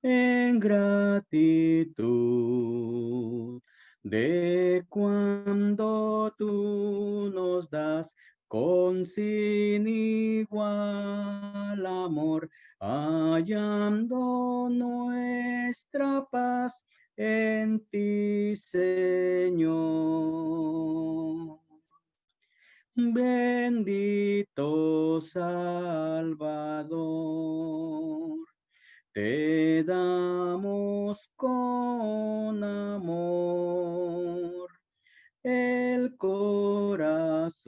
en gratitud de cuando tú nos das con sin igual amor, hallando nuestra paz en ti, Señor. Bendito Salvador, te damos con amor el corazón.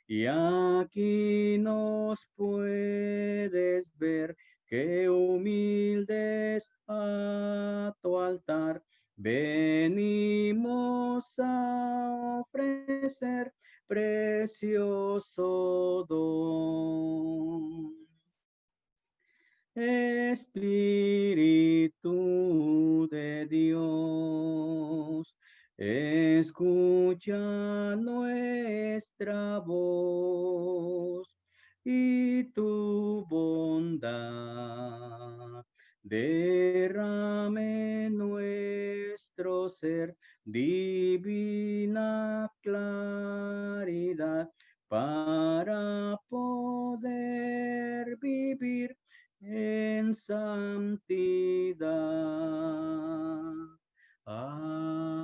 Y aquí nos puedes ver que humildes a tu altar venimos a ofrecer precioso don. Espíritu de Dios, escucha nuestra voz y tu bondad derrame en nuestro ser divina claridad para poder vivir en santidad. Amén.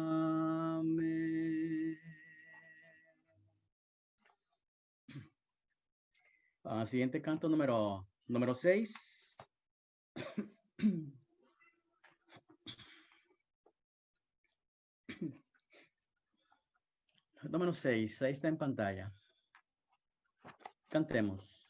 Siguiente canto número 6. Número 6, ahí está en pantalla. Cantemos.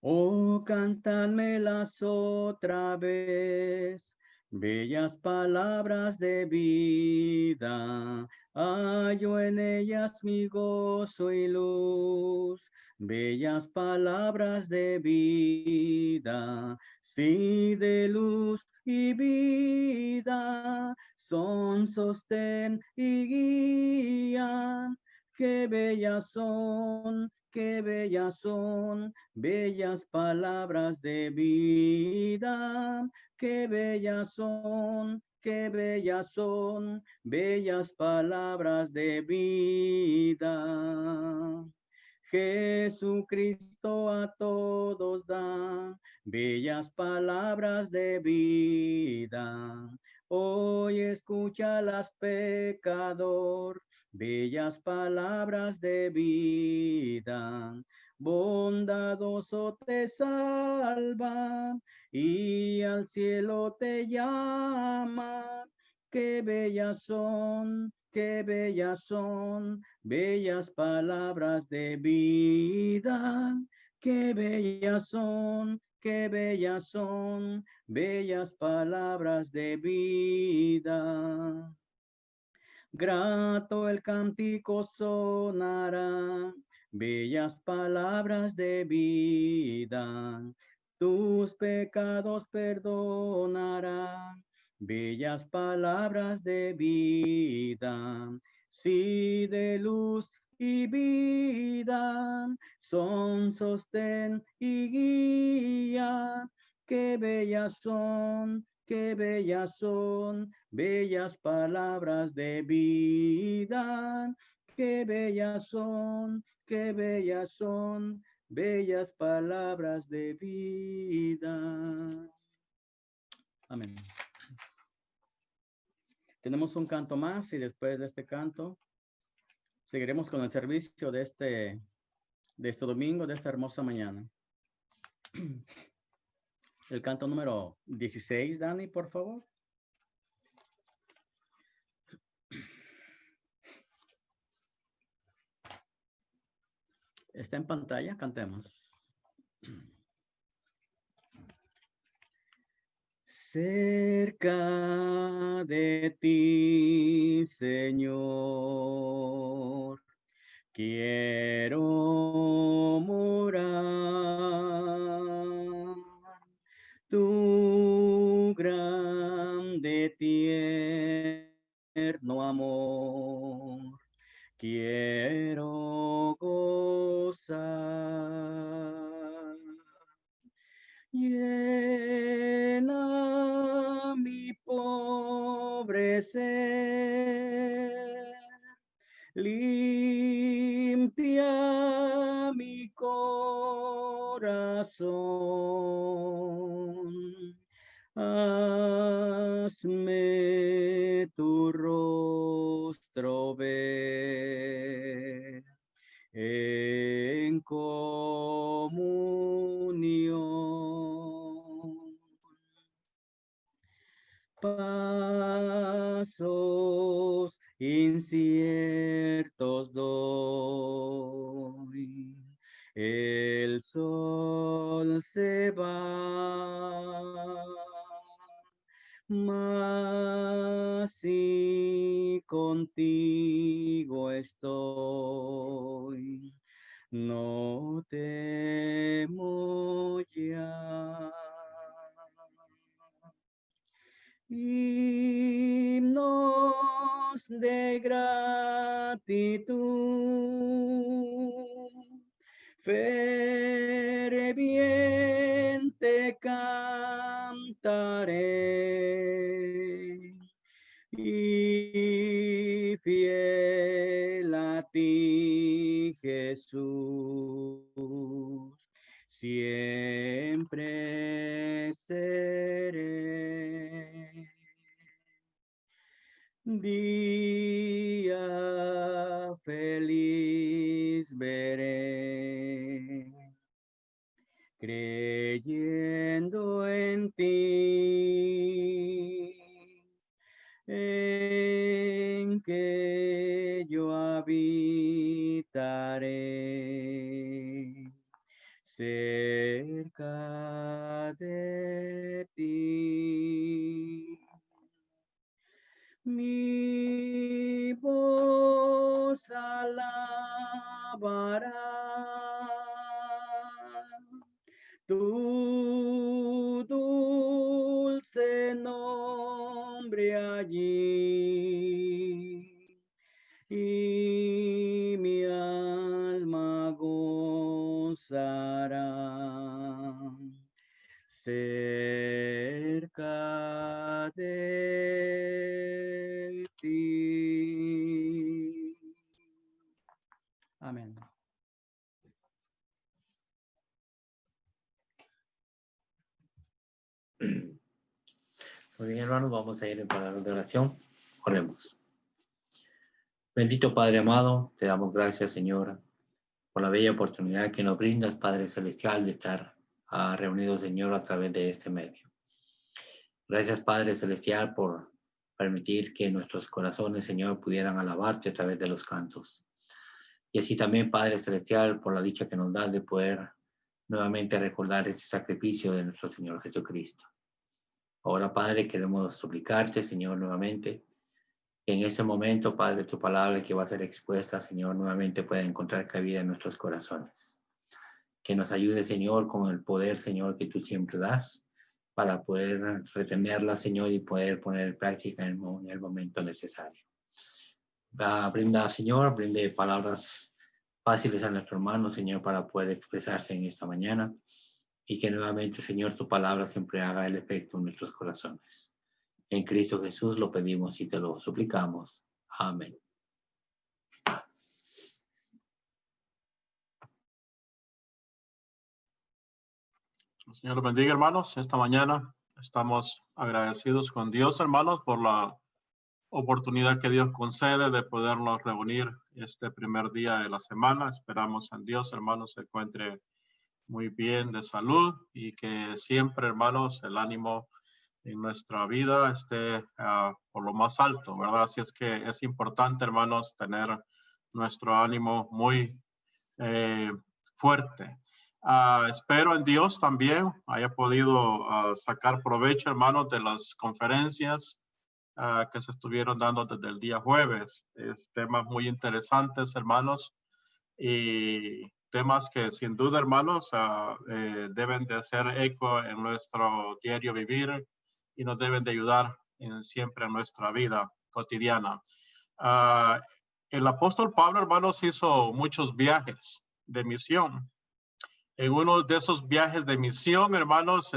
Oh, cántánmelas otra vez, bellas palabras de vida, hallo en ellas mi gozo y luz, bellas palabras de vida, sí de luz y vida, son sostén y guía, qué bellas son, qué bellas son, bellas palabras de vida, qué bellas son, qué bellas son, bellas palabras de vida. Jesucristo a todos da bellas palabras de vida. Hoy escúchalas, pecador, bellas palabras de vida. Bondadoso te salva y al cielo te llama. Qué bellas son, qué bellas son, bellas palabras de vida. Qué bellas son, qué bellas son, bellas palabras de vida. Grato el cántico sonará, bellas palabras de vida. Tus pecados perdonará, bellas palabras de vida. Sí, de luz y vida, son sostén y guía. Qué bellas son, qué bellas son, bellas palabras de vida. Qué bellas son, qué bellas son, bellas palabras de vida. Amén. Tenemos un canto más y después de este canto seguiremos con el servicio de este domingo, de esta hermosa mañana. El canto número 16, Dani, por favor. Está en pantalla, cantemos. Cerca de ti, Señor, quiero morar. Tu grande tierno amor quiero gozar. hazme tu rostro ver en comunión. Pasos inciertos doy, el sol se va, mas si contigo estoy, no temo ya. Himnos de gratitud, ferviente cantaré, y fiel a ti, Jesús, siempre seré. Día feliz veré, creyendo en ti, en que yo habitaré cerca de ti. Mi voz alabará tu dulce nombre allí, y mi alma gozará cerca de ti. Amén. Muy bien, hermanos, vamos a ir en palabras de oración. Oremos. Bendito Padre amado, te damos gracias, Señor, por la bella oportunidad que nos brindas, Padre Celestial, de estar reunidos, Señor, a través de este medio. Gracias, Padre Celestial, por permitir que nuestros corazones, Señor, pudieran alabarte a través de los cantos. Y así también, Padre Celestial, por la dicha que nos das de poder nuevamente recordar ese sacrificio de nuestro Señor Jesucristo. Ahora, Padre, queremos suplicarte, Señor, nuevamente, que en este momento, Padre, tu palabra que va a ser expuesta, Señor, nuevamente pueda encontrar cabida en nuestros corazones. Que nos ayude, Señor, con el poder, Señor, que tú siempre das, para poder retenerla, Señor, y poder poner en práctica en el momento necesario. Brinda, Señor, brinde palabras fáciles a nuestro hermano, Señor, para poder expresarse en esta mañana. Y que nuevamente, Señor, tu palabra siempre haga el efecto en nuestros corazones. En Cristo Jesús lo pedimos y te lo suplicamos. Amén. El Señor los bendiga, hermanos. Esta mañana estamos agradecidos con Dios, hermanos, por la oportunidad que Dios concede de podernos reunir este primer día de la semana. Esperamos en Dios, hermanos, se encuentre muy bien de salud y que siempre, hermanos, el ánimo en nuestra vida esté por lo más alto, ¿verdad? Así es que es importante, hermanos, tener nuestro ánimo muy fuerte. Espero en Dios también haya podido sacar provecho, hermanos, de las conferencias que se estuvieron dando desde el día jueves. Temas muy interesantes, hermanos, y temas que sin duda, hermanos, deben de hacer eco en nuestro diario vivir y nos deben de ayudar siempre en nuestra vida cotidiana. El apóstol Pablo, hermanos, hizo muchos viajes de misión. En uno de esos viajes de misión, hermanos,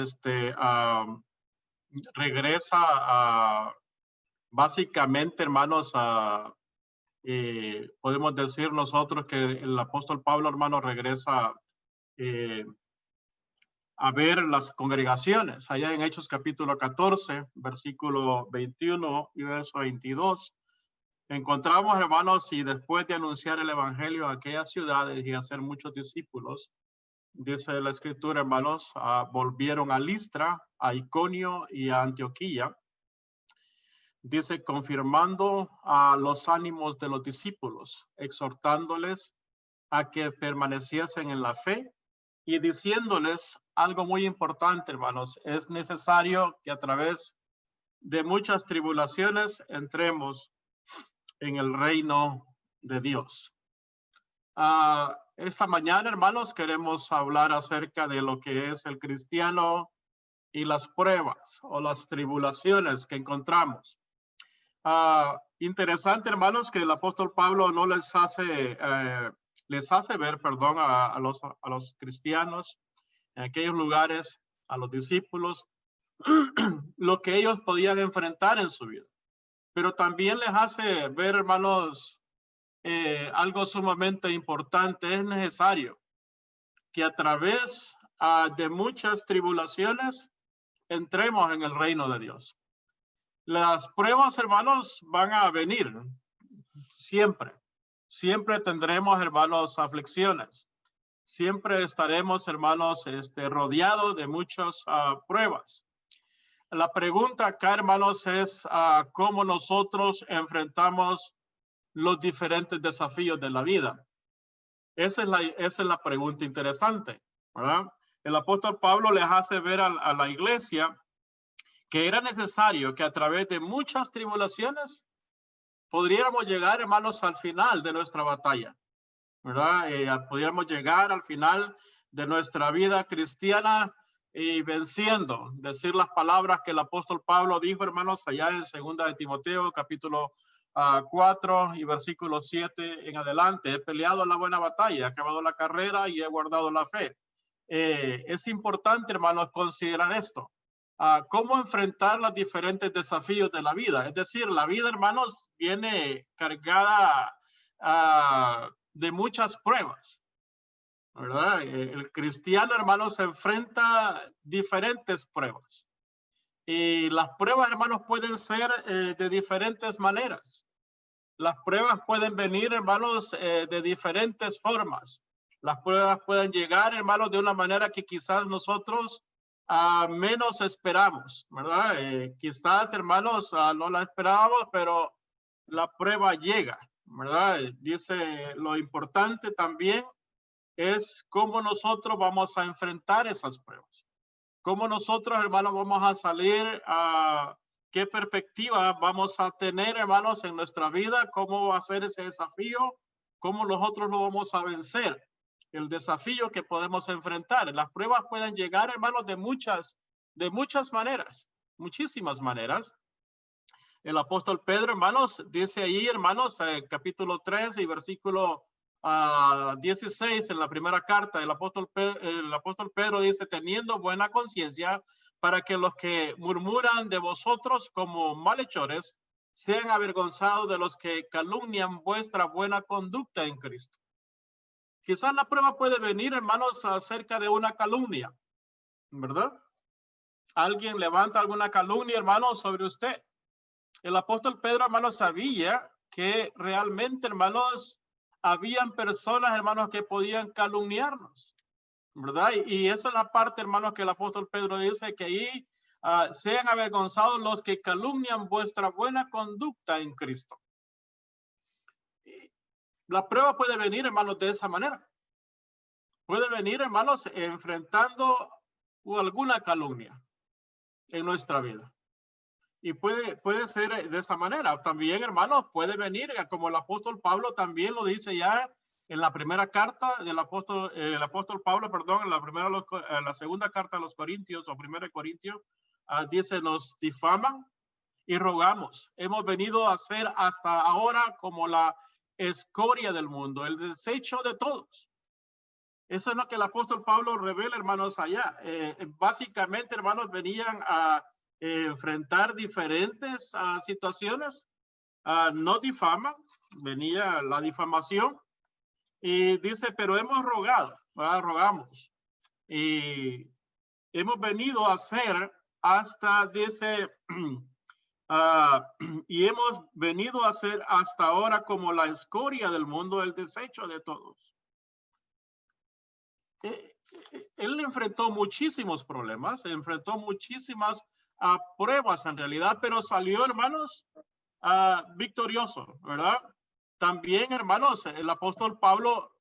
regresa básicamente, hermanos, podemos decir nosotros que el apóstol Pablo, hermano, regresa a ver las congregaciones. Allá en Hechos capítulo 14, versículo 21 y verso 22, encontramos, hermanos, y después de anunciar el evangelio a aquellas ciudades y hacer muchos discípulos, dice la escritura, hermanos, volvieron a Listra, a Iconio y a Antioquía. Dice, confirmando a los ánimos de los discípulos, exhortándoles a que permaneciesen en la fe y diciéndoles algo muy importante, hermanos. Es necesario que a través de muchas tribulaciones entremos en el reino de Dios. Esta mañana, hermanos, queremos hablar acerca de lo que es el cristiano y las pruebas o las tribulaciones que encontramos. Interesante, hermanos, que el apóstol Pablo no les hace ver, perdón, a los cristianos en aquellos lugares, a los discípulos, lo que ellos podían enfrentar en su vida. Pero también les hace ver, hermanos, algo sumamente importante. Es necesario que a través de muchas tribulaciones entremos en el reino de Dios. Las pruebas, hermanos, van a venir siempre. Siempre tendremos, hermanos, aflicciones. Siempre estaremos, hermanos, rodeados de muchas pruebas. La pregunta acá, hermanos, es cómo nosotros enfrentamos los diferentes desafíos de la vida. Esa es la pregunta interesante, ¿verdad? El apóstol Pablo les hace ver a la iglesia que era necesario que a través de muchas tribulaciones podríamos llegar, hermanos, al final de nuestra batalla, ¿verdad? Pudiéramos llegar al final de nuestra vida cristiana y venciendo, decir las palabras que el apóstol Pablo dijo, hermanos, allá en 2 de Timoteo, capítulo 4 y versículo 7 en adelante. He peleado la buena batalla, he acabado la carrera y he guardado la fe. Es importante, hermanos, considerar esto. Cómo enfrentar los diferentes desafíos de la vida. Es decir, la vida, hermanos, viene cargada de muchas pruebas, ¿verdad? El cristiano, hermanos, se enfrenta diferentes pruebas. Y las pruebas, hermanos, pueden ser de diferentes maneras. Las pruebas pueden venir, hermanos, de diferentes formas. Las pruebas pueden llegar, hermanos, de una manera que quizás nosotros menos esperamos, ¿verdad? Quizás, hermanos, no la esperábamos, pero la prueba llega, ¿verdad? Dice, lo importante también es cómo nosotros vamos a enfrentar esas pruebas. Cómo nosotros, hermanos, vamos a salir qué perspectiva vamos a tener, hermanos, en nuestra vida, cómo va a ser ese desafío, cómo nosotros lo vamos a vencer. El desafío que podemos enfrentar. Las pruebas pueden llegar, hermanos, de muchas maneras, muchísimas maneras. El apóstol Pedro, hermanos, dice ahí, hermanos, capítulo 3 y versículo 16 en la primera carta, el apóstol Pedro dice, teniendo buena conciencia para que los que murmuran de vosotros como malhechores sean avergonzados de los que calumnian vuestra buena conducta en Cristo. Quizás la prueba puede venir, hermanos, acerca de una calumnia, ¿verdad? Alguien levanta alguna calumnia, hermanos, sobre usted. El apóstol Pedro, hermanos, sabía que realmente, hermanos, habían personas, hermanos, que podían calumniarnos, ¿verdad? Y esa es la parte, hermanos, que el apóstol Pedro dice que ahí sean avergonzados los que calumnian vuestra buena conducta en Cristo. La prueba puede venir, hermanos, de esa manera. Puede venir, hermanos, enfrentando alguna calumnia en nuestra vida. Y puede ser de esa manera. También, hermanos, puede venir, como el apóstol Pablo también lo dice ya en la primera carta del apóstol, el apóstol Pablo, perdón, en la segunda carta a los Corintios o primera de Corintios, dice, nos difaman y rogamos. Hemos venido a ser hasta ahora como la escoria del mundo, el desecho de todos. Eso es lo que el apóstol Pablo revela, hermanos, allá. Básicamente, hermanos, venían a enfrentar diferentes situaciones. No difaman, venía la difamación. Y dice, pero hemos rogado, ¿verdad? Rogamos. Y hemos venido a ser hasta, dice, y hemos venido a ser hasta ahora como la escoria del mundo, el desecho de todos. Él enfrentó muchísimos problemas, enfrentó muchísimas pruebas en realidad, pero salió, hermanos, victorioso, ¿verdad? También, hermanos, el apóstol Pablo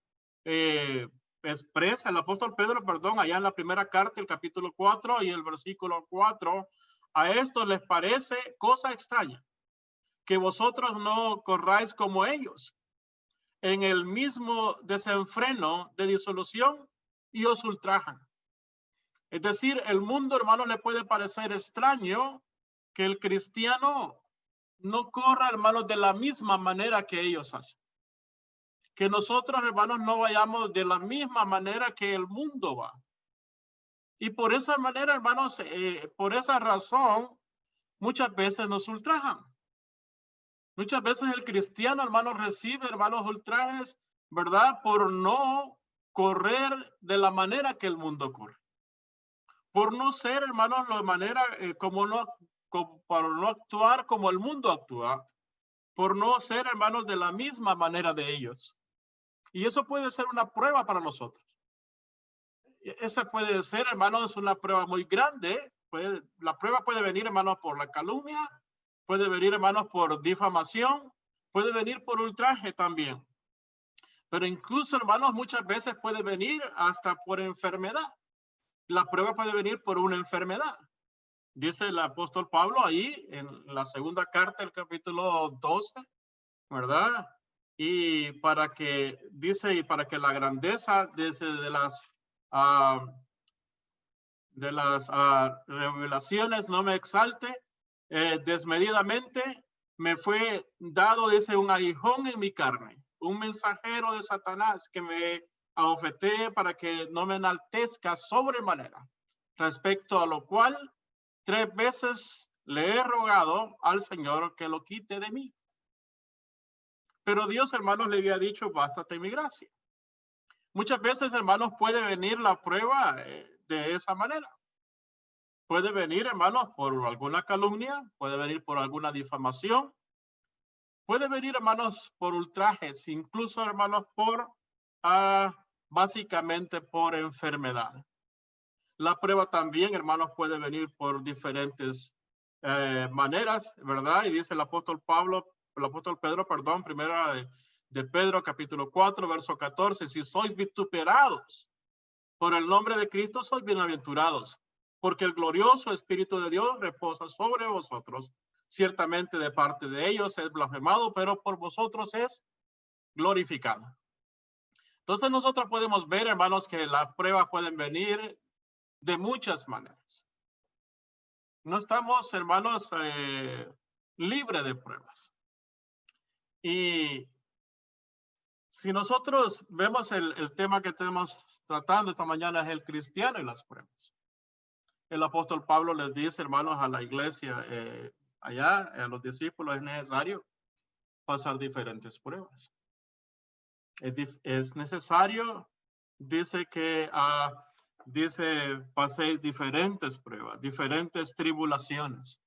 expresa, el apóstol Pedro, perdón, allá en la primera carta, el capítulo 4 y el versículo 4, a esto les parece cosa extraña, que vosotros no corráis como ellos, en el mismo desenfreno de disolución y os ultrajan. Es decir, el mundo, hermano, le puede parecer extraño que el cristiano no corra, hermanos, de la misma manera que ellos hacen. Que nosotros, hermanos, no vayamos de la misma manera que el mundo va. Y por esa manera, hermanos, por esa razón, muchas veces nos ultrajan. Muchas veces el cristiano, hermanos, recibe, hermanos, ultrajes, ¿verdad? Por no correr de la manera que el mundo corre. Por no ser, hermanos, de manera por no actuar como el mundo actúa. Por no ser, hermanos, de la misma manera de ellos. Y eso puede ser una prueba para nosotros. Esa puede ser, hermanos, una prueba muy grande. La prueba puede venir, hermanos, por la calumnia. Puede venir, hermanos, por difamación. Puede venir por ultraje también. Pero incluso, hermanos, muchas veces puede venir hasta por enfermedad. La prueba puede venir por una enfermedad. Dice el apóstol Pablo ahí en la segunda carta, el capítulo 12, ¿verdad? Y para que, dice, y para que la grandeza de las revelaciones no me exalte desmedidamente, me fue dado, dice, un aguijón en mi carne, un mensajero de Satanás que me abofetee para que no me enaltezca sobremanera, respecto a lo cual 3 veces le he rogado al Señor que lo quite de mí. Pero Dios, hermanos, le había dicho, bástate mi gracia. Muchas veces, hermanos, puede venir la prueba de esa manera. Puede venir, hermanos, por alguna calumnia, puede venir por alguna difamación, puede venir, hermanos, por ultrajes, incluso, hermanos, por básicamente por enfermedad. La prueba también, hermanos, puede venir por diferentes maneras, ¿verdad? Y dice el apóstol Pedro, perdón, primera de Pedro, capítulo 4, verso 14, si sois vituperados por el nombre de Cristo, sois bienaventurados, porque el glorioso Espíritu de Dios reposa sobre vosotros. Ciertamente de parte de ellos es blasfemado, pero por vosotros es glorificado. Entonces nosotros podemos ver, hermanos, que las pruebas pueden venir de muchas maneras. No estamos, hermanos, libres de pruebas. Y si nosotros vemos el tema que estamos tratando esta mañana es el cristiano y las pruebas. El apóstol Pablo les dice, hermanos, a la iglesia allá, a los discípulos, es necesario pasar diferentes pruebas. Es necesario, dice que paséis diferentes pruebas, diferentes tribulaciones,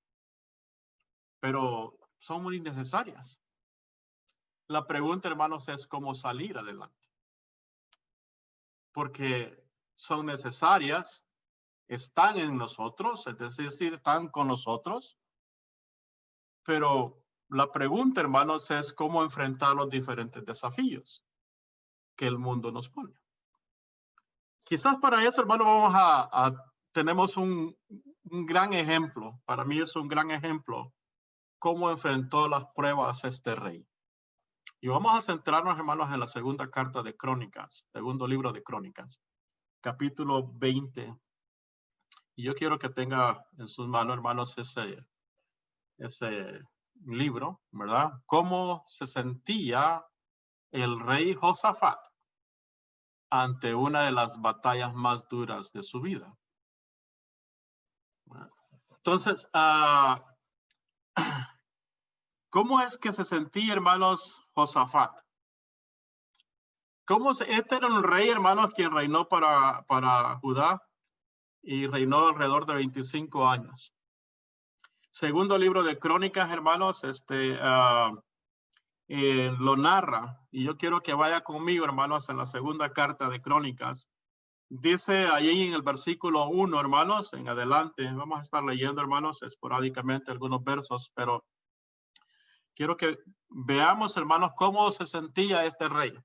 pero son muy necesarias. La pregunta, hermanos, es cómo salir adelante. Porque son necesarias, están en nosotros, es decir, están con nosotros. Pero la pregunta, hermanos, es cómo enfrentar los diferentes desafíos que el mundo nos pone. Quizás para eso, hermano, tenemos un gran ejemplo. Para mí es un gran ejemplo cómo enfrentó las pruebas este rey. Y vamos a centrarnos, hermanos, en la segunda carta de Crónicas, segundo libro de Crónicas, capítulo 20. Y yo quiero que tenga en sus manos, hermanos, ese libro, ¿verdad? Cómo se sentía el rey Josafat ante una de las batallas más duras de su vida. Entonces, ¿cómo es que se sentía, hermanos, Josafat? Este era un rey, hermanos, quien reinó para Judá. y reinó alrededor de 25 años. Segundo libro de Crónicas, hermanos, lo narra, y yo quiero que vaya conmigo, hermanos, en la segunda carta de Crónicas. Dice ahí en el versículo 1, hermanos, en adelante, vamos a estar leyendo, hermanos, esporádicamente algunos versos, pero quiero que veamos, hermanos, cómo se sentía este rey,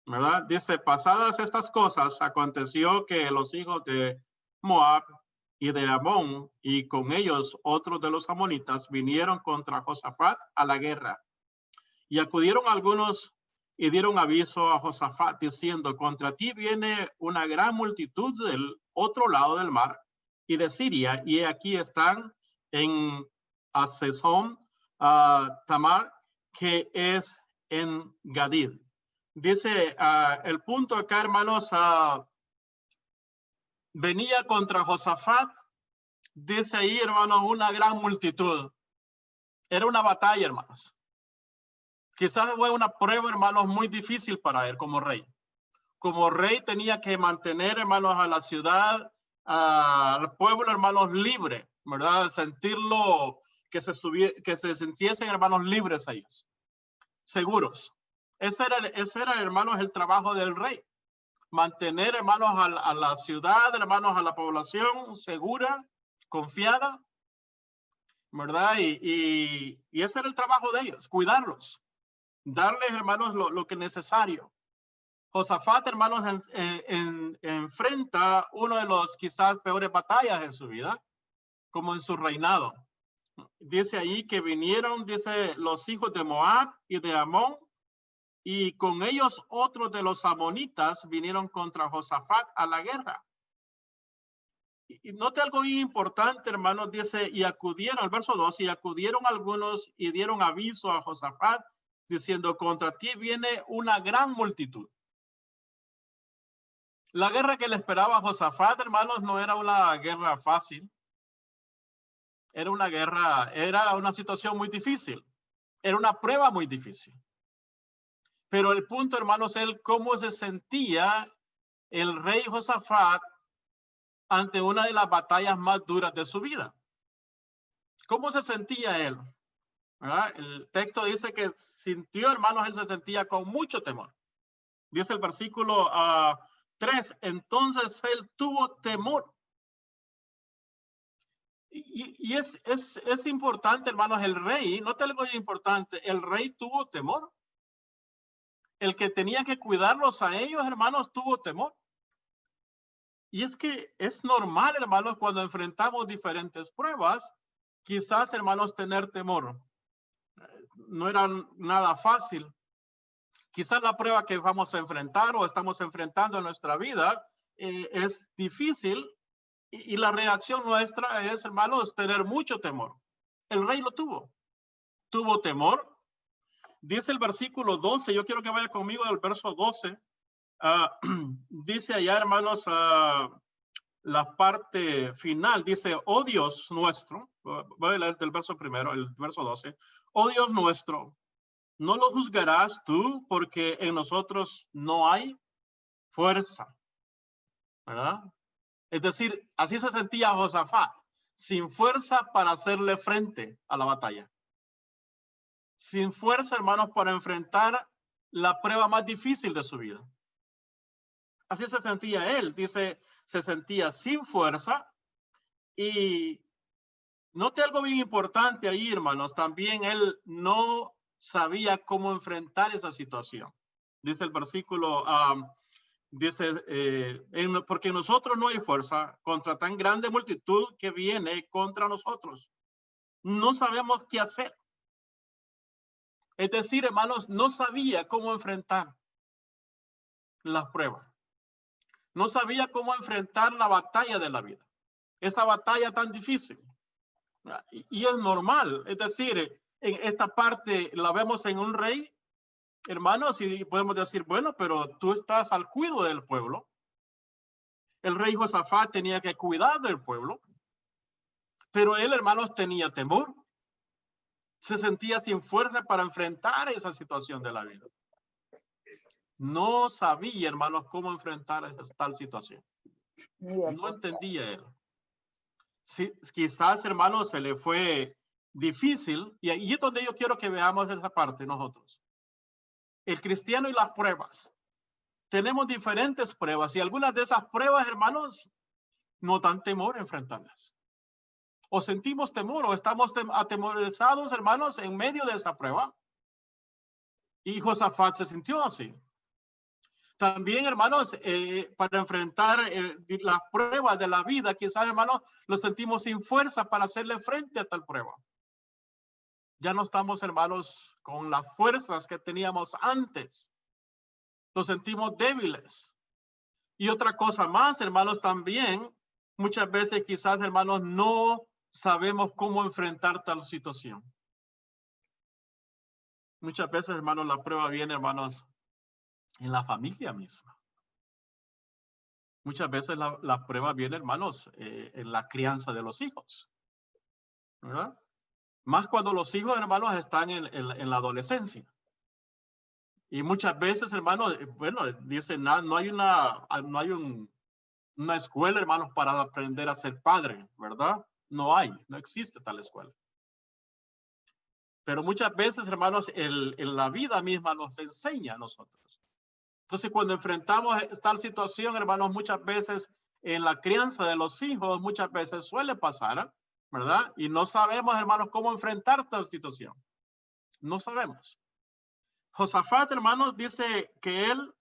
¿verdad? Dice, pasadas estas cosas, aconteció que los hijos de Moab y de Amón, y con ellos otros de los amonitas, vinieron contra Josafat a la guerra. Y acudieron algunos y dieron aviso a Josafat diciendo, contra ti viene una gran multitud del otro lado del mar y de Siria, y aquí están en Asesón, Tamar, que es en Gadid. Dice, el punto acá, hermanos, venía contra Josafat, dice ahí, hermanos, una gran multitud. Era una batalla, hermanos. Quizás fue una prueba, hermanos, muy difícil para él como rey. Como rey tenía que mantener, hermanos, a la ciudad, al pueblo, hermanos, libre, ¿verdad? Sentirlo, que se sintiesen, hermanos, libres ellos, seguros. Ese era, hermanos, el trabajo del rey. Mantener, hermanos, a la ciudad, hermanos, a la población segura, confiada, ¿verdad? Y ese era el trabajo de ellos, cuidarlos. Darles, hermanos, lo que es necesario. Josafat, hermanos, enfrenta uno de los quizás peores batallas en su vida, como en su reinado. Dice ahí que vinieron, dice, los hijos de Moab y de Amón, y con ellos otros de los amonitas vinieron contra Josafat a la guerra. Y note algo bien importante, hermanos, dice, y acudieron, el verso 2, y acudieron algunos y dieron aviso a Josafat, diciendo, contra ti viene una gran multitud. La guerra que le esperaba a Josafat, hermanos, no era una guerra fácil. Era una situación muy difícil. Era una prueba muy difícil. Pero el punto, hermanos, es cómo se sentía el rey Josafat ante una de las batallas más duras de su vida. ¿Cómo se sentía él? ¿Verdad? El texto dice que sintió, hermanos, él se sentía con mucho temor. Dice el versículo 3, entonces él tuvo temor. Y es importante, hermanos, el rey, no te algo importante, el rey tuvo temor. El que tenía que cuidarlos a ellos, hermanos, tuvo temor. Y es que es normal, hermanos, cuando enfrentamos diferentes pruebas, quizás, hermanos, tener temor. No era nada fácil. Quizás la prueba que vamos a enfrentar o estamos enfrentando en nuestra vida es difícil y la reacción nuestra es, hermanos, tener mucho temor. El rey lo tuvo. Tuvo temor. Dice el versículo 12, yo quiero que vaya conmigo al verso 12. Dice allá, hermanos, la parte final, dice, oh Dios nuestro, voy a leer del verso primero, el verso 12, oh Dios nuestro, no lo juzgarás tú porque en nosotros no hay fuerza, ¿verdad? Es decir, así se sentía Josafat, sin fuerza para hacerle frente a la batalla. Sin fuerza, hermanos, para enfrentar la prueba más difícil de su vida. Así se sentía él, dice, se sentía sin fuerza. Y note algo bien importante ahí, hermanos, también él no sabía cómo enfrentar esa situación. Dice el versículo, dice, porque en nosotros no hay fuerza contra tan grande multitud que viene contra nosotros. No sabemos qué hacer. Es decir, hermanos, no sabía cómo enfrentar las pruebas. No sabía cómo enfrentar la batalla de la vida. Esa batalla tan difícil. Y es normal. Es decir, en esta parte la vemos en un rey, hermanos, y podemos decir, bueno, pero tú estás al cuidado del pueblo. El rey Josafat tenía que cuidar del pueblo. Pero él, hermanos, tenía temor. Se sentía sin fuerza para enfrentar esa situación de la vida. No sabía, hermanos, cómo enfrentar esa tal situación. No entendía él. Sí, quizás, hermanos, se le fue difícil. Y ahí es donde yo quiero que veamos esa parte nosotros. El cristiano y las pruebas. Tenemos diferentes pruebas y algunas de esas pruebas, hermanos, nos dan temor enfrentarlas. O sentimos temor o estamos atemorizados, hermanos, en medio de esa prueba. Y Josafat se sintió así. También, hermanos, para enfrentar las pruebas de la vida, quizás, hermanos, lo sentimos sin fuerza para hacerle frente a tal prueba. Ya no estamos, hermanos, con las fuerzas que teníamos antes. Nos sentimos débiles. Y otra cosa más, hermanos, también, muchas veces quizás, hermanos, no sabemos cómo enfrentar tal situación. Muchas veces, hermanos, la prueba viene, hermanos, en la familia misma. Muchas veces la prueba viene, hermanos, en la crianza de los hijos, ¿verdad? Más cuando los hijos, hermanos, están en la adolescencia. Y muchas veces, hermanos, bueno, dicen, no hay una escuela, hermanos, para aprender a ser padre, ¿verdad? No existe tal escuela. Pero muchas veces, hermanos, en la vida misma nos enseña a nosotros. Entonces, cuando enfrentamos tal situación, hermanos, muchas veces en la crianza de los hijos, muchas veces suele pasar, ¿verdad? Y no sabemos, hermanos, cómo enfrentar tal situación. No sabemos. Josafat, hermanos, dice que él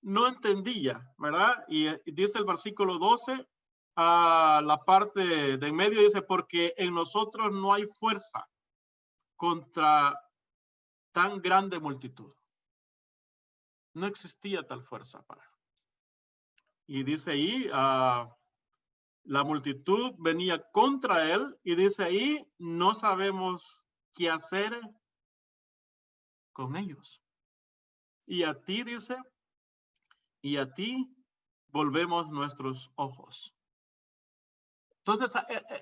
no entendía, ¿verdad? Y dice el versículo 12, a la parte de en medio, dice, porque en nosotros no hay fuerza contra tan grande multitud. No existía tal fuerza para él. Y dice ahí, la multitud venía contra él y dice ahí, no sabemos qué hacer con ellos. Y a ti, dice, y a ti volvemos nuestros ojos. Entonces,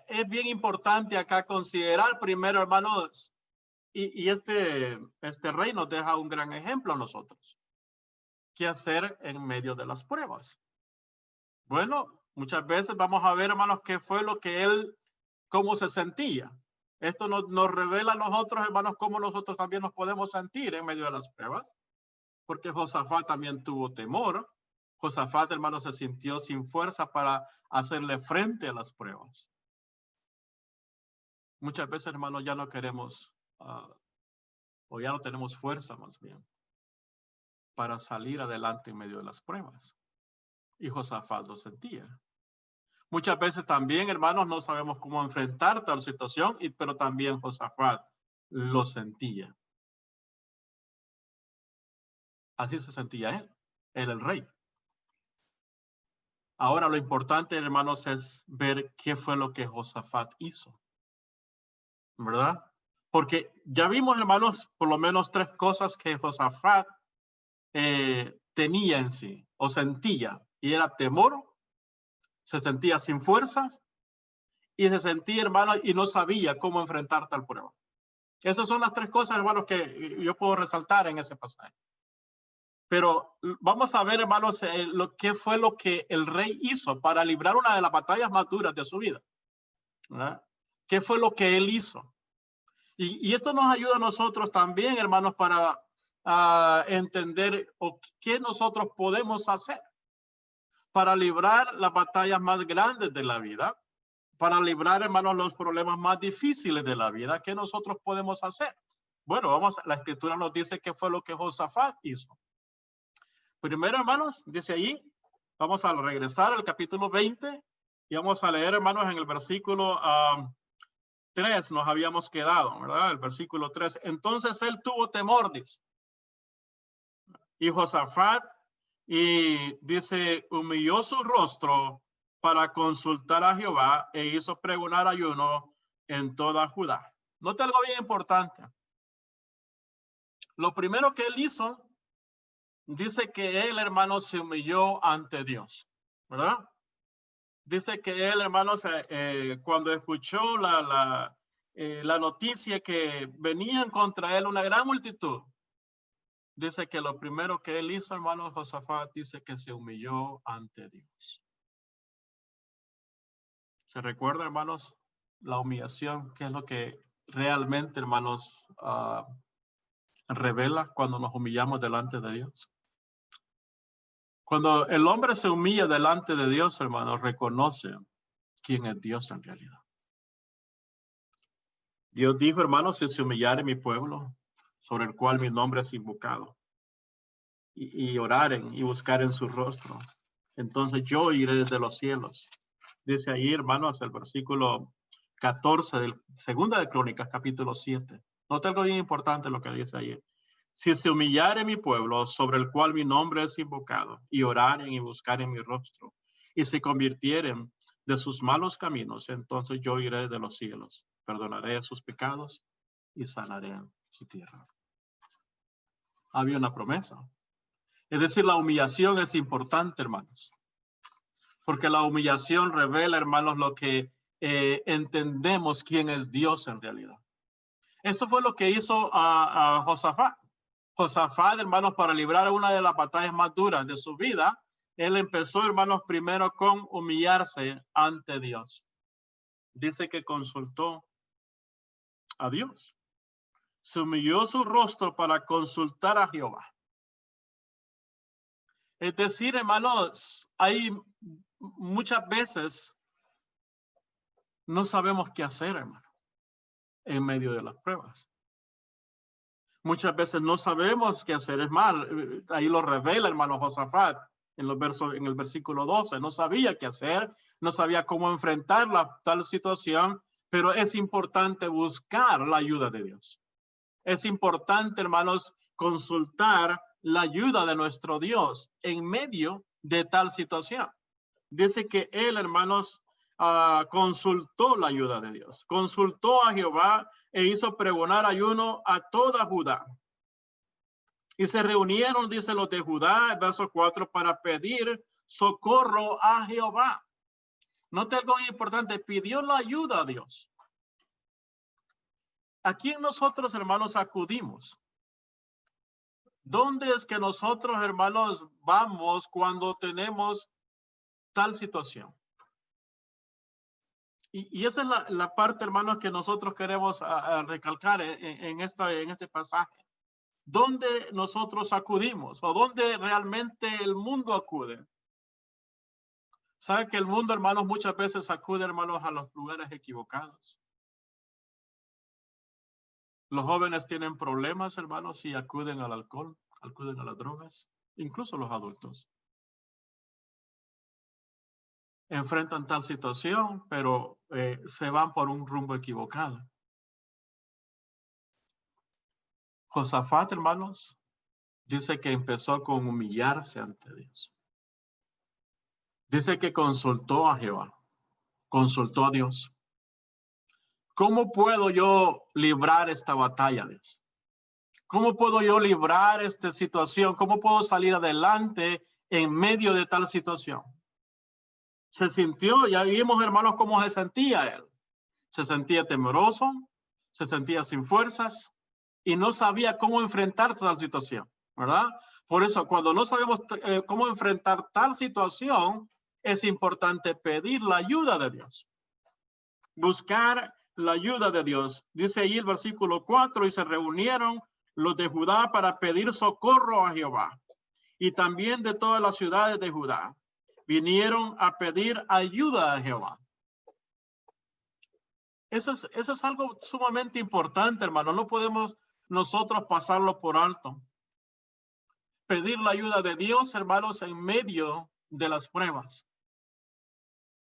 es bien importante acá considerar primero, hermanos, y este rey nos deja un gran ejemplo a nosotros. ¿Qué hacer en medio de las pruebas? Bueno, muchas veces vamos a ver, hermanos, qué fue lo que él, cómo se sentía. Esto nos revela a nosotros, hermanos, cómo nosotros también nos podemos sentir en medio de las pruebas. Porque Josafat también tuvo temor. Josafat, hermanos, se sintió sin fuerza para hacerle frente a las pruebas. Muchas veces, hermanos, ya no queremos, o ya no tenemos fuerza más bien, para salir adelante en medio de las pruebas. Y Josafat lo sentía. Muchas veces también, hermanos, no sabemos cómo enfrentar tal situación, pero también Josafat lo sentía. Así se sentía él el rey. Ahora lo importante, hermanos, es ver qué fue lo que Josafat hizo. ¿Verdad? Porque ya vimos, hermanos, por lo menos 3 cosas que Josafat tenía en sí, o sentía. Y era temor, se sentía sin fuerzas, y se sentía, hermanos, y no sabía cómo enfrentar tal prueba. Esas son las 3 cosas, hermanos, que yo puedo resaltar en ese pasaje. Pero vamos a ver, hermanos, qué fue lo que el rey hizo para librar una de las batallas más duras de su vida. ¿Verdad? ¿Qué fue lo que él hizo? Y esto nos ayuda a nosotros también, hermanos, para entender qué nosotros podemos hacer para librar las batallas más grandes de la vida, para librar, hermanos, los problemas más difíciles de la vida. ¿Qué nosotros podemos hacer? Bueno, la escritura nos dice qué fue lo que Josafat hizo. Primero, hermanos, dice ahí, vamos a regresar al capítulo 20 y vamos a leer, hermanos, en el versículo 3 nos habíamos quedado, ¿verdad? El versículo 3. Entonces él tuvo temor, dice. Y Josafat, y dice, humilló su rostro para consultar a Jehová e hizo pregonar ayuno en toda Judá. Nota algo bien importante. Lo primero que él hizo, dice que él, hermano, se humilló ante Dios, ¿verdad? Dice que él, hermanos, cuando escuchó la noticia que venían contra él una gran multitud, dice que lo primero que él hizo, hermano Josafat, dice que se humilló ante Dios. ¿Se recuerda, hermanos, la humillación? ¿Qué es lo que realmente, hermanos, revela cuando nos humillamos delante de Dios? Cuando el hombre se humilla delante de Dios, hermanos, reconoce quién es Dios en realidad. Dios dijo, hermanos, si se humillare mi pueblo, sobre el cual mi nombre es invocado, y oraren y buscaren su rostro, entonces yo iré desde los cielos. Dice ahí, hermanos, el versículo 14 del Segunda de Crónicas, capítulo 7. Nota algo bien importante lo que dice ahí. Si se humillare mi pueblo, sobre el cual mi nombre es invocado, y oraren y buscaren mi rostro, y se convirtieren de sus malos caminos, entonces yo iré de los cielos, perdonaré sus pecados y sanaré su tierra. Había una promesa. Es decir, la humillación es importante, hermanos, porque la humillación revela, hermanos, lo que entendemos quién es Dios en realidad. Eso fue lo que hizo a Josafat. Josafat, hermanos, para librar una de las batallas más duras de su vida, él empezó, hermanos, primero con humillarse ante Dios. Dice que consultó a Dios. Se humilló su rostro para consultar a Jehová. Es decir, hermanos, hay muchas veces no sabemos qué hacer, hermano, en medio de las pruebas. Muchas veces no sabemos qué hacer. Es más, ahí lo revela, hermano Josafat, en el versículo 12. No sabía qué hacer, no sabía cómo enfrentar tal situación, pero es importante buscar la ayuda de Dios. Es importante, hermanos, consultar la ayuda de nuestro Dios en medio de tal situación. Dice que él, hermanos, consultó la ayuda de Dios, consultó a Jehová e hizo pregonar ayuno a toda Judá. Y se reunieron, dice los de Judá, verso 4, para pedir socorro a Jehová. Note algo importante, pidió la ayuda a Dios. ¿A quién nosotros, hermanos, acudimos? ¿Dónde es que nosotros, hermanos, vamos cuando tenemos tal situación? Y esa es la parte, hermanos, que nosotros queremos recalcar en este pasaje. ¿Dónde nosotros acudimos? ¿O dónde realmente el mundo acude? ¿Sabe que el mundo, hermanos, muchas veces acude, hermanos, a los lugares equivocados? Los jóvenes tienen problemas, hermanos, y acuden al alcohol, acuden a las drogas, incluso los adultos. Enfrentan tal situación, pero se van por un rumbo equivocado. Josafat, hermanos, dice que empezó con humillarse ante Dios. Dice que consultó a Jehová, consultó a Dios. ¿Cómo puedo yo librar esta batalla, Dios? ¿Cómo puedo yo librar esta situación? ¿Cómo puedo salir adelante en medio de tal situación? Se sintió, ya vimos, hermanos, cómo se sentía él. Se sentía temeroso, se sentía sin fuerzas y no sabía cómo enfrentar tal situación, ¿verdad? Por eso, cuando no sabemos cómo enfrentar tal situación, es importante pedir la ayuda de Dios. Buscar la ayuda de Dios. Dice ahí el versículo 4, y se reunieron los de Judá para pedir socorro a Jehová. Y también de todas las ciudades de Judá vinieron a pedir ayuda a Jehová. Eso es algo sumamente importante, hermano. No podemos nosotros pasarlo por alto. Pedir la ayuda de Dios, hermanos, en medio de las pruebas.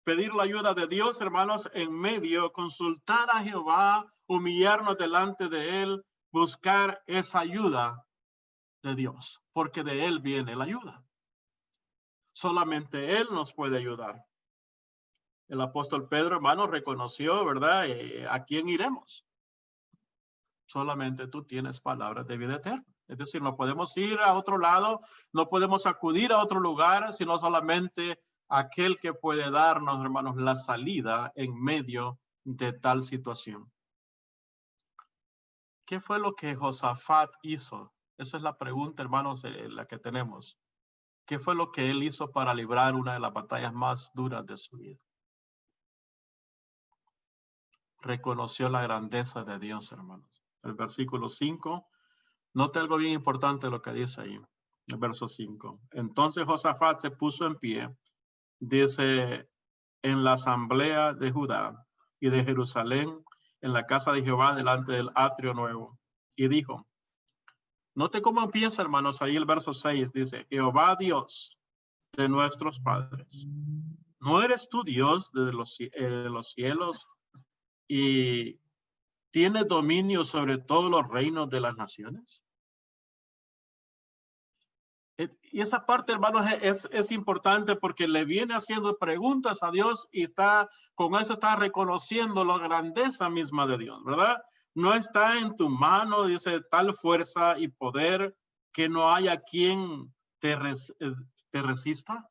Pedir la ayuda de Dios, hermanos, en medio, consultar a Jehová, humillarnos delante de Él, buscar esa ayuda de Dios, porque de Él viene la ayuda. Solamente Él nos puede ayudar. El apóstol Pedro, hermano, reconoció, ¿verdad? ¿A quién iremos? Solamente tú tienes palabras de vida eterna. Es decir, no podemos ir a otro lado, no podemos acudir a otro lugar, sino solamente aquel que puede darnos, hermanos, la salida en medio de tal situación. ¿Qué fue lo que Josafat hizo? Esa es la pregunta, hermanos, la que tenemos. ¿Qué fue lo que él hizo para librar una de las batallas más duras de su vida? reconoció la grandeza de Dios, hermanos. El versículo 5, note algo bien importante lo que dice ahí, el verso 5. Entonces Josafat se puso en pie, dice, en la asamblea de Judá y de Jerusalén, en la casa de Jehová, delante del atrio nuevo, y dijo, note cómo empieza, hermanos, ahí el verso 6, dice, Jehová Dios de nuestros padres, ¿no eres tú Dios de los cielos y tienes dominio sobre todos los reinos de las naciones? Y esa parte, hermanos, es importante porque le viene haciendo preguntas a Dios y con eso está reconociendo la grandeza misma de Dios, ¿verdad? No está en tu mano, dice, tal fuerza y poder que no haya quien te resista.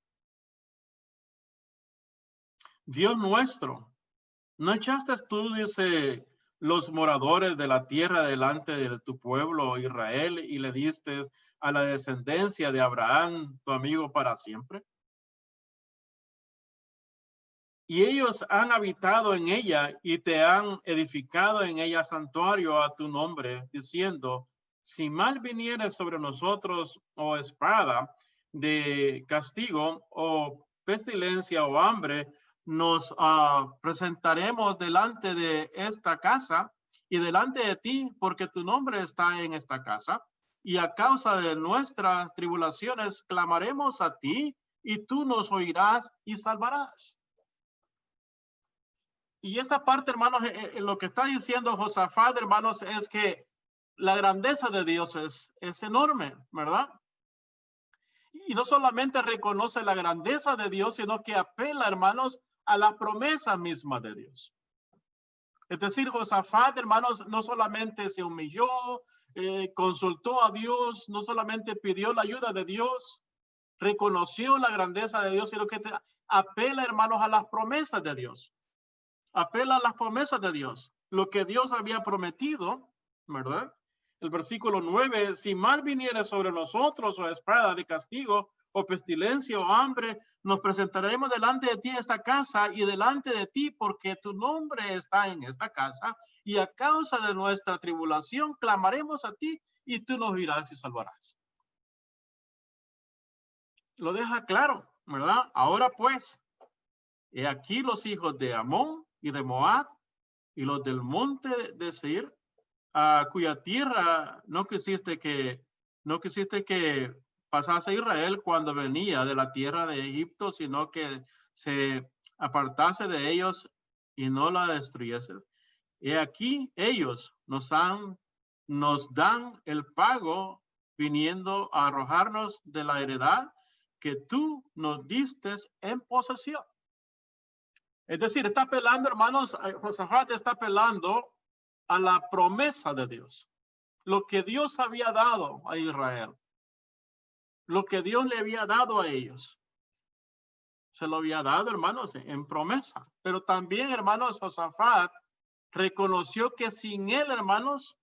Dios nuestro, ¿no echaste tú, dice, los moradores de la tierra delante de tu pueblo Israel y le diste a la descendencia de Abraham, tu amigo, para siempre? Y ellos han habitado en ella y te han edificado en ella santuario a tu nombre, diciendo, si mal viniere sobre nosotros o espada de castigo o pestilencia o hambre, nos presentaremos delante de esta casa y delante de ti, porque tu nombre está en esta casa. Y a causa de nuestras tribulaciones clamaremos a ti y tú nos oirás y salvarás. Y esta parte, hermanos, lo que está diciendo Josafat, hermanos, es que la grandeza de Dios es enorme, ¿verdad? Y no solamente reconoce la grandeza de Dios, sino que apela, hermanos, a la promesa misma de Dios. Es decir, Josafat, hermanos, no solamente se humilló, consultó a Dios, no solamente pidió la ayuda de Dios, reconoció la grandeza de Dios, sino que apela, hermanos, a las promesas de Dios. Apela a las promesas de Dios, lo que Dios había prometido, ¿verdad? El versículo 9, si mal viniere sobre nosotros o espada de castigo o pestilencia o hambre, nos presentaremos delante de ti esta casa y delante de ti porque tu nombre está en esta casa y a causa de nuestra tribulación clamaremos a ti y tú nos oirás y salvarás. Lo deja claro, ¿verdad? Ahora pues, he aquí los hijos de Amón y de Moab y los del monte de Seir, cuya tierra no quisiste que pasase Israel cuando venía de la tierra de Egipto, sino que se apartase de ellos y no la destruyese. Y aquí ellos nos dan el pago viniendo a arrojarnos de la heredad que tú nos diste en posesión. Es decir, está apelando, hermanos, Josafat está apelando a la promesa de Dios. Lo que Dios había dado a Israel. Lo que Dios le había dado a ellos. Se lo había dado, hermanos, en promesa. Pero también, hermanos, Josafat reconoció que sin él, hermanos,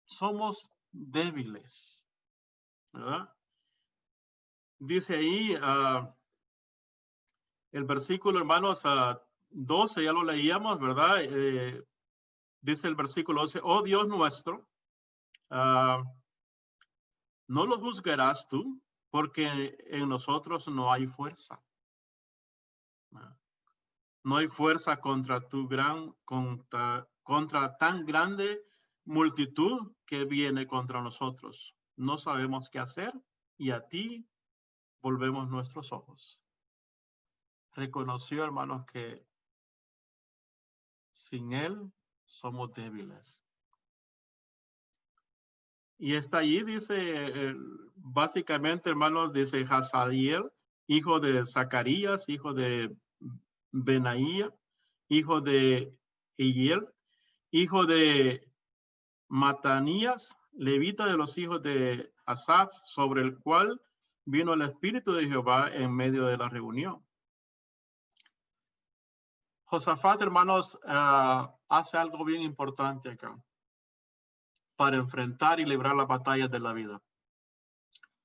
somos débiles. ¿Verdad? Dice ahí el versículo, hermanos, 12, ya lo leíamos, ¿verdad? Dice el versículo 12, oh Dios nuestro, no lo juzgarás tú, porque en nosotros no hay fuerza. No hay fuerza contra tan grande multitud que viene contra nosotros. No sabemos qué hacer y a ti volvemos nuestros ojos. Reconoció, hermanos, que sin él somos débiles. Y está allí, dice, básicamente, hermanos, dice Hasadiel, hijo de Zacarías, hijo de Benaía, hijo de Hiel, hijo de Matanías, levita de los hijos de Asaf, sobre el cual vino el Espíritu de Jehová en medio de la reunión. Josafat, hermanos, hace algo bien importante acá para enfrentar y librar las batallas de la vida.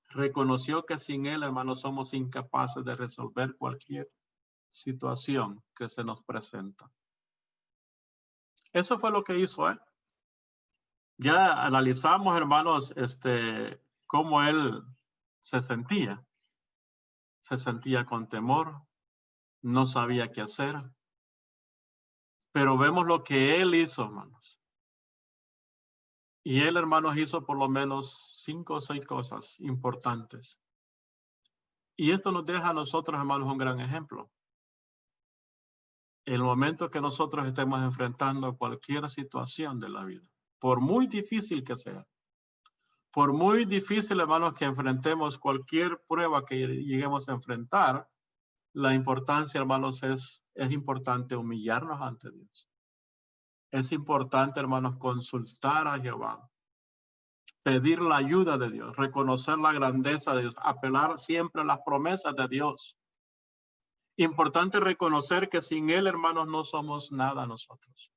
Reconoció que sin él, hermanos, somos incapaces de resolver cualquier situación que se nos presenta. Eso fue lo que hizo él. Ya analizamos, hermanos, cómo él se sentía. Se sentía con temor, no sabía qué hacer. Pero vemos lo que él hizo, hermanos. Y él, hermanos, hizo por lo menos 5 o 6 cosas importantes. Y esto nos deja a nosotros, hermanos, un gran ejemplo. En el momento que nosotros estemos enfrentando cualquier situación de la vida, por muy difícil que sea, por muy difícil, hermanos, que enfrentemos cualquier prueba que lleguemos a enfrentar, la importancia, hermanos, es importante humillarnos ante Dios. Es importante, hermanos, consultar a Jehová, pedir la ayuda de Dios, reconocer la grandeza de Dios, apelar siempre a las promesas de Dios. Importante reconocer que sin Él, hermanos, no somos nada nosotros.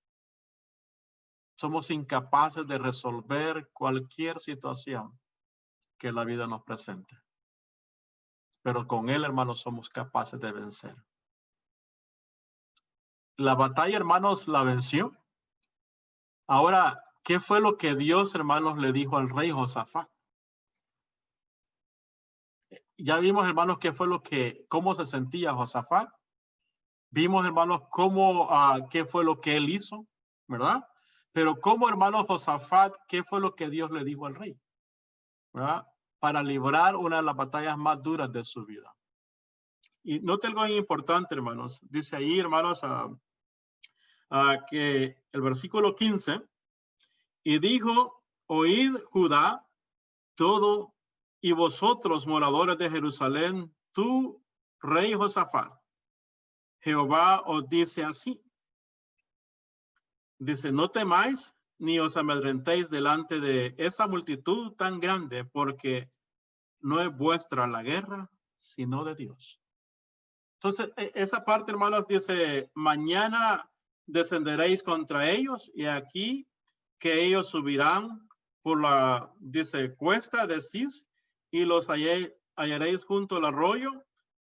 Somos incapaces de resolver cualquier situación que la vida nos presente. Pero con Él, hermanos, somos capaces de vencer. La batalla, hermanos, la venció. Ahora, ¿qué fue lo que Dios, hermanos, le dijo al rey Josafat? Ya vimos, hermanos, cómo se sentía Josafat. Vimos, hermanos, qué fue lo que él hizo, ¿verdad? Pero cómo, hermanos, Josafat, ¿qué fue lo que Dios le dijo al rey? ¿Verdad? Para librar una de las batallas más duras de su vida. Y note algo importante, hermanos. Dice ahí, hermanos, que el versículo 15, y dijo, oíd Judá, todo, y vosotros, moradores de Jerusalén, tú, rey Josafat, Jehová os dice así. Dice, no temáis ni os amedrentéis delante de esa multitud tan grande, porque no es vuestra la guerra, sino de Dios. Entonces, esa parte, hermanos, dice, mañana descenderéis contra ellos, y aquí que ellos subirán por la, dice, cuesta de Cis, y los hallaréis junto al arroyo,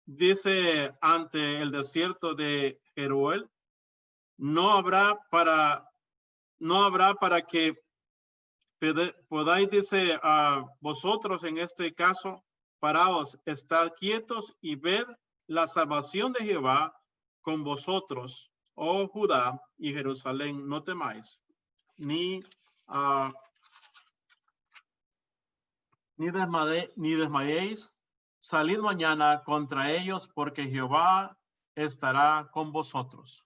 dice, ante el desierto de Jeruel. No habrá para que podáis, dice, a vosotros en este caso, paraos, estad quietos y ved la salvación de Jehová con vosotros, oh Judá y Jerusalén, no temáis, ni desmayéis, salid mañana contra ellos, porque Jehová estará con vosotros.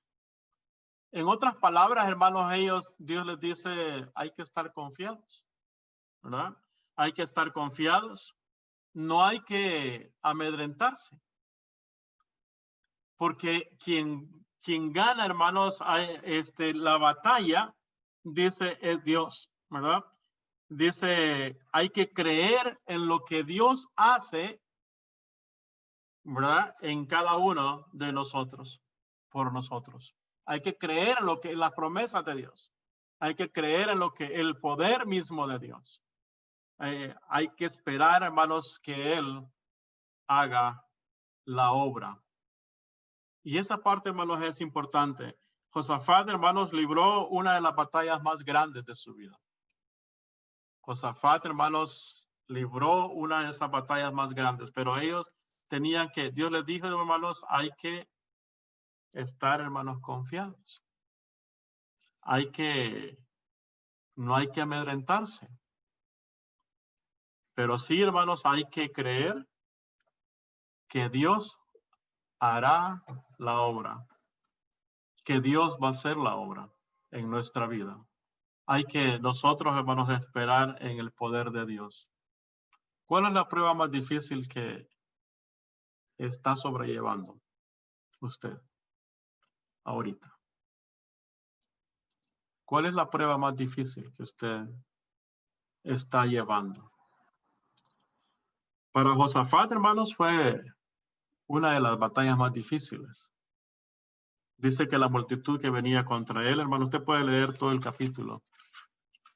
En otras palabras, hermanos, Dios les dice, hay que estar confiados, ¿verdad? Hay que estar confiados, no hay que amedrentarse, porque quien gana, hermanos, la batalla, dice, es Dios, ¿verdad? Dice, hay que creer en lo que Dios hace, ¿verdad? En cada uno de nosotros, por nosotros. Hay que creer en las promesas de Dios. Hay que creer en el poder mismo de Dios. Hay que esperar, hermanos, que Él haga la obra. Y esa parte, hermanos, es importante. Josafat, hermanos, libró una de las batallas más grandes de su vida. Josafat, hermanos, libró una de esas batallas más grandes, pero ellos Dios les dijo, hermanos, hay que estar, hermanos, confiados. No hay que amedrentarse. Pero sí, hermanos, hay que creer que Dios hará la obra, que Dios va a hacer la obra en nuestra vida. Hay que nosotros, hermanos, esperar en el poder de Dios. ¿Cuál es la prueba más difícil que está sobrellevando usted ahorita? ¿Cuál es la prueba más difícil que usted está llevando? Para Josafat, hermanos, fue una de las batallas más difíciles. Dice que la multitud que venía contra él, hermano, usted puede leer todo el capítulo,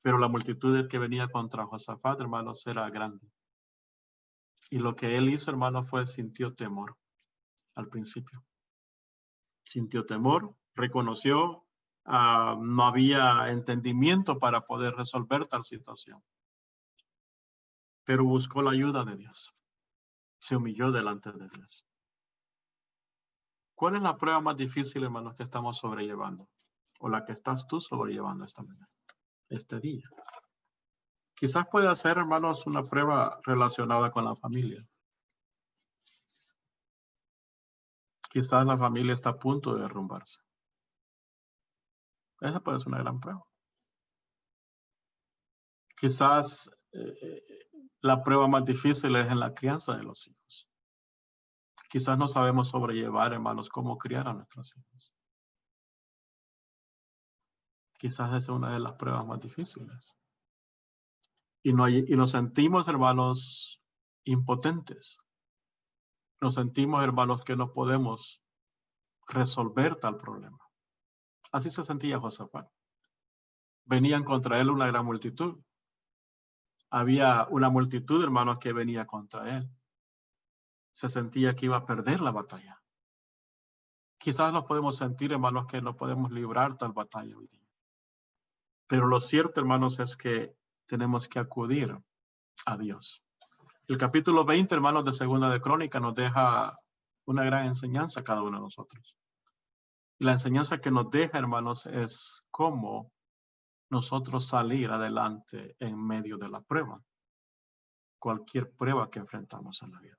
pero la multitud que venía contra Josafat, hermanos, era grande. Y lo que él hizo, hermano, sintió temor al principio. Sintió temor, reconoció no había entendimiento para poder resolver tal situación. Pero buscó la ayuda de Dios. Se humilló delante de Dios. ¿Cuál es la prueba más difícil, hermanos, que estamos sobrellevando? O la que estás tú sobrellevando esta mañana, este día. Quizás pueda ser, hermanos, una prueba relacionada con la familia. Quizás la familia está a punto de derrumbarse. Esa puede ser una gran prueba. Quizás la prueba más difícil es en la crianza de los hijos. Quizás no sabemos sobrellevar, hermanos, cómo criar a nuestros hijos. Quizás esa es una de las pruebas más difíciles. Y nos sentimos, hermanos, impotentes. Nos sentimos, hermanos, que no podemos resolver tal problema. Así se sentía Josafat. Venían contra él una gran multitud. Había una multitud, hermanos, que venía contra él. Se sentía que iba a perder la batalla. Quizás nos podemos sentir, hermanos, que no podemos librar tal batalla hoy día. Pero lo cierto, hermanos, es que tenemos que acudir a Dios. El capítulo 20, hermanos, de Segunda de Crónica nos deja una gran enseñanza a cada uno de nosotros. Y la enseñanza que nos deja, hermanos, es cómo nosotros salir adelante en medio de la prueba. Cualquier prueba que enfrentamos en la vida.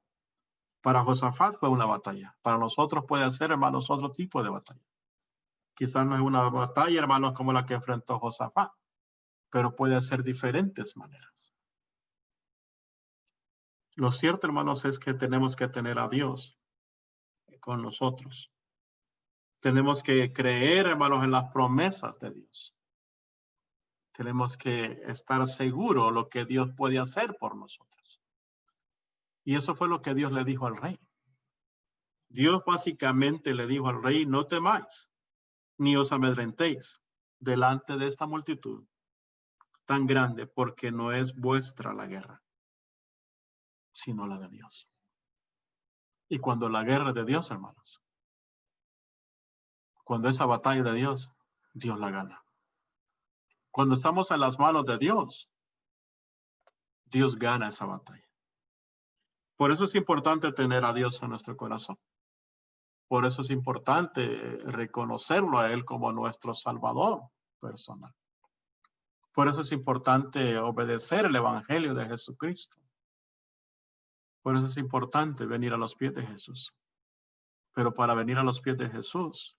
Para Josafat fue una batalla. Para nosotros puede ser, hermanos, otro tipo de batalla. Quizás no es una batalla, hermanos, como la que enfrentó Josafat, pero puede ser diferentes maneras. Lo cierto, hermanos, es que tenemos que tener a Dios con nosotros. Tenemos que creer, hermanos, en las promesas de Dios. Tenemos que estar seguros de lo que Dios puede hacer por nosotros. Y eso fue lo que Dios le dijo al rey. Dios básicamente le dijo al rey, no temáis, ni os amedrentéis delante de esta multitud tan grande, porque no es vuestra la guerra, sino la de Dios. Y cuando la guerra es de Dios, hermanos, cuando esa batalla de Dios, Dios la gana. Cuando estamos en las manos de Dios, Dios gana esa batalla. Por eso es importante tener a Dios en nuestro corazón. Por eso es importante reconocerlo a Él como nuestro Salvador personal. Por eso es importante obedecer el Evangelio de Jesucristo. Por eso es importante venir a los pies de Jesús. Pero para venir a los pies de Jesús,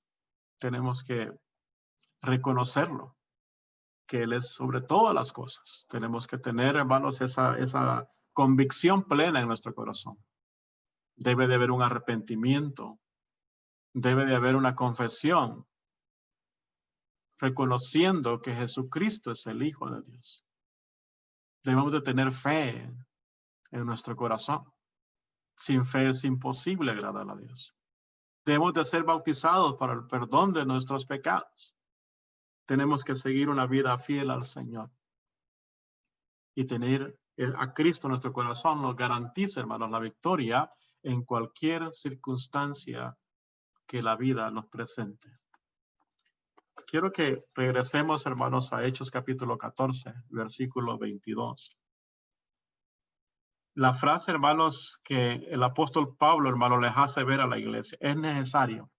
tenemos que reconocerlo, que Él es sobre todas las cosas. Tenemos que tener, hermanos, esa convicción plena en nuestro corazón. Debe de haber un arrepentimiento. Debe de haber una confesión, reconociendo que Jesucristo es el Hijo de Dios. Debemos de tener fe en nuestro corazón. Sin fe es imposible agradar a Dios. Debemos de ser bautizados para el perdón de nuestros pecados. Tenemos que seguir una vida fiel al Señor. Y tener a Cristo en nuestro corazón nos garantiza, hermanos, la victoria en cualquier circunstancia que la vida nos presente. Quiero que regresemos, hermanos, a Hechos capítulo 14, versículo 22. La frase, hermanos, que el apóstol Pablo, hermanos, les hace ver a la iglesia. Es necesario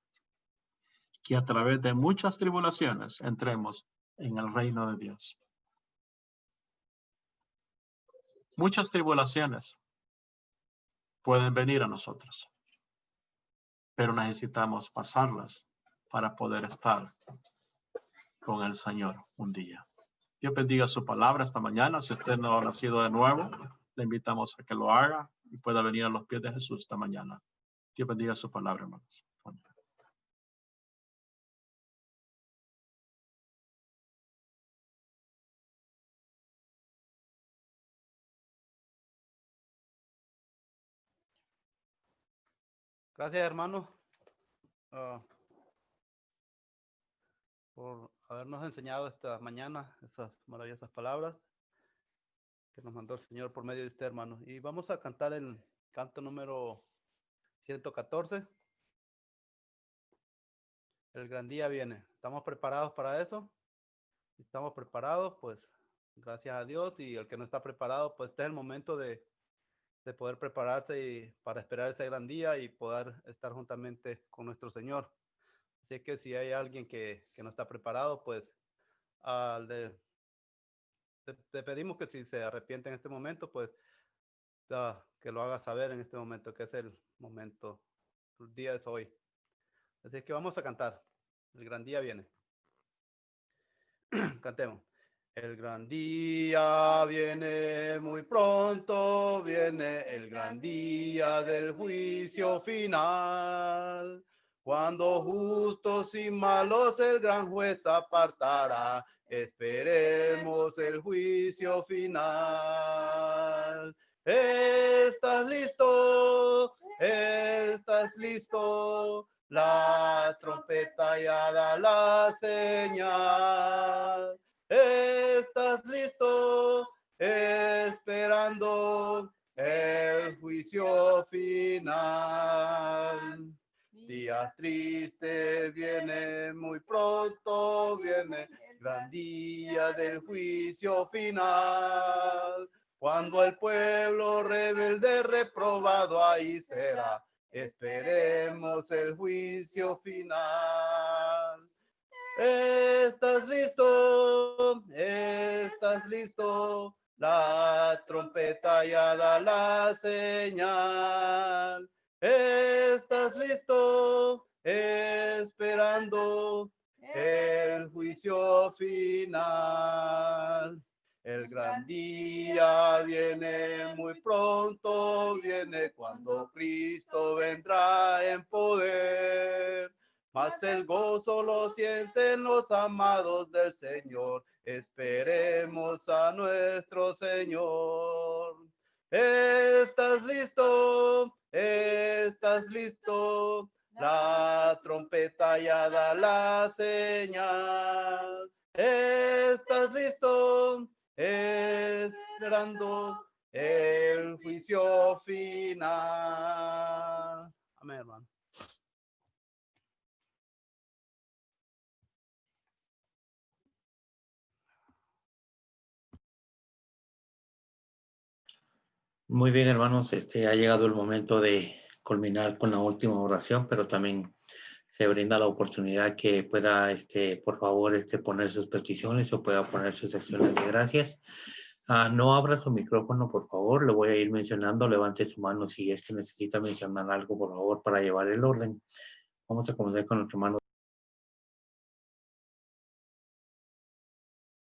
que a través de muchas tribulaciones entremos en el reino de Dios. Muchas tribulaciones pueden venir a nosotros, pero necesitamos pasarlas para poder estar con el Señor un día. Dios bendiga su palabra esta mañana. Si usted no ha nacido de nuevo, le invitamos a que lo haga y pueda venir a los pies de Jesús esta mañana. Dios bendiga su palabra, hermanos. Amén. Gracias, hermano, por habernos enseñado esta mañana estas maravillosas palabras que nos mandó el Señor por medio de usted, hermano. Y vamos a cantar el canto número 114. El gran día viene. ¿Estamos preparados para eso? Si estamos preparados, pues gracias a Dios. Y el que no está preparado, pues este es el momento de poder prepararse y para esperar ese gran día y poder estar juntamente con nuestro Señor. Así que si hay alguien que no está preparado, pues te pedimos que si se arrepiente en este momento, pues que lo haga saber en este momento, que es el momento, el día es hoy. Así que vamos a cantar. El gran día viene. Cantemos. El gran día viene muy pronto, viene el gran día del juicio final. Cuando justos y malos el gran juez apartará, esperemos el juicio final. ¿Estás listo? ¿Estás listo? La trompeta ya da la señal. ¿Estás listo? Esperando el juicio final. Días tristes viene muy pronto, viene el gran día del juicio final. Cuando el pueblo rebelde reprobado ahí será, esperemos el juicio final. ¿Estás listo? ¿Estás listo? La trompeta ya da la señal. ¿Estás listo? Esperando el juicio final. El gran día viene muy pronto, viene cuando Cristo vendrá en poder. Mas el gozo lo sienten los amados del Señor. Esperemos a nuestro Señor. ¿Estás listo? ¿Estás listo? La trompeta ya da la señal. ¿Estás listo? Esperando el juicio final. Amén, hermano. Muy bien, hermanos, ha llegado el momento de culminar con la última oración, pero también se brinda la oportunidad que pueda, por favor, poner sus peticiones o pueda poner sus acciones de gracias. No abra su micrófono, por favor, le voy a ir mencionando, levante su mano si es que necesita mencionar algo, por favor, para llevar el orden. Vamos a comenzar con nuestro hermano